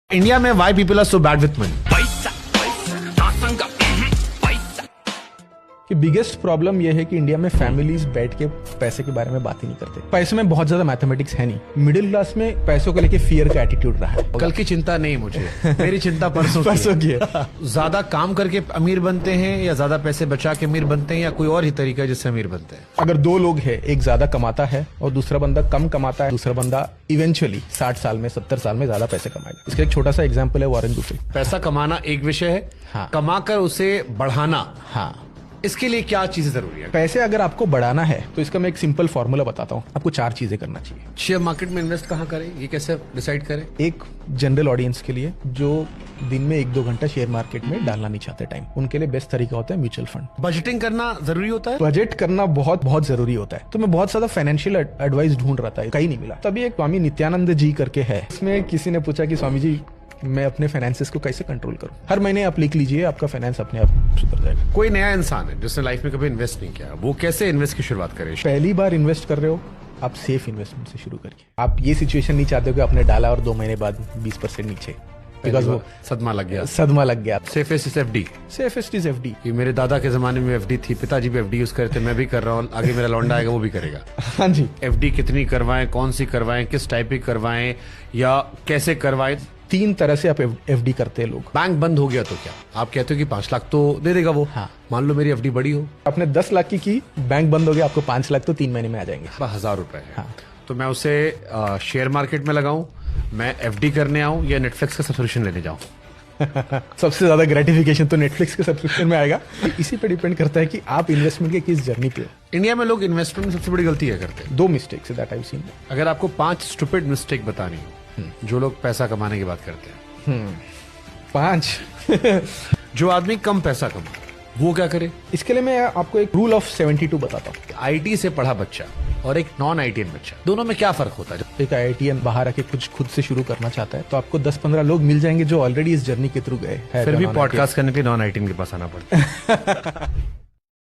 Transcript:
India में why people are so bad with money? कि biggest problem यह है कि इंडिया में फैमिलीज बैठ के पैसे के बारे में बात ही नहीं करते। पैसे में बहुत ज्यादा मैथमेटिक्स है नहीं। मिडिल क्लास में पैसों को लेके फियर का एटीट्यूड रहा है। कल की चिंता नहीं मुझे, मेरी चिंता परसों की है। ज्यादा काम करके अमीर बनते हैं या ज्यादा पैसे बचा के अमीर बनते हैं या कोई और ही तरीका है जिससे अमीर बनते हैं? अगर दो लोग हैं, एक ज्यादा कमाता है और दूसरा बंदा कम कमाता है, दूसरा बंदा इवेंचुअली 60 साल में 70 साल में ज्यादा पैसे कमाएगा। इसका एक छोटा सा एग्जाम्पल है वॉरेन बफेट। पैसा कमाना एक विषय है, हाँ। कमाकर उसे बढ़ाना, हाँ, इसके लिए क्या चीजें जरूरी है? पैसे अगर आपको बढ़ाना है तो इसका मैं एक सिंपल फॉर्मूला बताता हूँ। आपको 4 चीजें करना चाहिए। शेयर मार्केट में इन्वेस्ट कहाँ करें, ये कैसे डिसाइड करें? एक जनरल ऑडियंस के लिए जो दिन में 1-2 घंटा शेयर मार्केट में डालना नहीं चाहते टाइम, उनके लिए बेस्ट तरीका होता है म्यूचुअल फंड। बजटिंग करना जरूरी होता है? बजट करना बहुत बहुत जरूरी होता है। तो मैं बहुत ज्यादा फाइनेंशियल एडवाइस ढूंढ रहा था, कहीं नहीं मिला। तभी एक स्वामी नित्यानंद जी करके है, इसमें किसी ने पूछा कि स्वामी जी मैं अपने फाइनेंसेस को कैसे कंट्रोल करूं। हर महीने आप लिख लीजिए, आपका फाइनेंस अपने आप सुधर जाएगा। कोई नया इंसान है जिसने लाइफ में कभी इन्वेस्ट नहीं किया, वो कैसे इन्वेस्ट की शुरुआत करे? पहली बार इन्वेस्ट कर रहे हो, आप सेफ इन्वेस्टमेंट से शुरू करिए। आप ये सिचुएशन नहीं चाहते हो कि आपने डाला और 2 महीने बाद 20% नीचे, बिकॉज वो सदमा लग गया। Safest is FD. Safest is FD. कि मेरे दादा के जमाने में एफडी थी, पिताजी भी एफडी यूज करते, मैं भी कर रहा हूँ, आगे मेरा लौंडा आएगा वो भी करेगा। हाँ जी। एफडी कितनी करवाएं, कौन सी करवाएं, किस टाइप की करवाएं या कैसे करवाएं? 3 तरह से आप एफडी करते हैं लोग। बैंक बंद हो गया तो क्या आप कहते हो कि 5 लाख तो दे देगा वो? हाँ। मान लो मेरी एफडी बड़ी हो, आपने 10 लाख की, बैंक बंद हो गया, आपको 5 लाख तो 3 महीने में आ जाएंगे। 1000 रुपए है। हाँ। तो मैं उसे शेयर मार्केट में लगाऊं, मैं एफडी करने आऊं या नेटफ्लिक्स का सब्सक्रिप्शन लेने जाऊं? सबसे ज्यादा ग्रेटिफिकेशन तो नेटफ्लिक्स के सब्सक्रिप्शन में आएगा। इसी पे डिपेंड करता है कि आप इन्वेस्टमेंट के किस जर्नी पे हो। इंडिया में लोग इन्वेस्टमेंट में सबसे बड़ी गलती है करते हैं। 2 मिस्टेक्स दैट आई सीन। अगर आपको 5 स्टूपिड मिस्टेक बतानी हो जो लोग पैसा कमाने की बात करते हैं, 5 जो आदमी कम पैसा कमाए वो क्या करे? इसके लिए मैं आपको एक रूल ऑफ 72 बताता हूँ। आईटी से पढ़ा बच्चा और एक नॉन आईटीएन बच्चा, दोनों में क्या फर्क होता है? एक आईआईटीएन बाहर आके कुछ खुद से शुरू करना चाहता है तो आपको 10-15 लोग मिल जाएंगे जो ऑलरेडी इस जर्नी के थ्रू गए। फिर भी पॉडकास्ट करने के लिए नॉन आईटीएन के पास आना पड़ता है।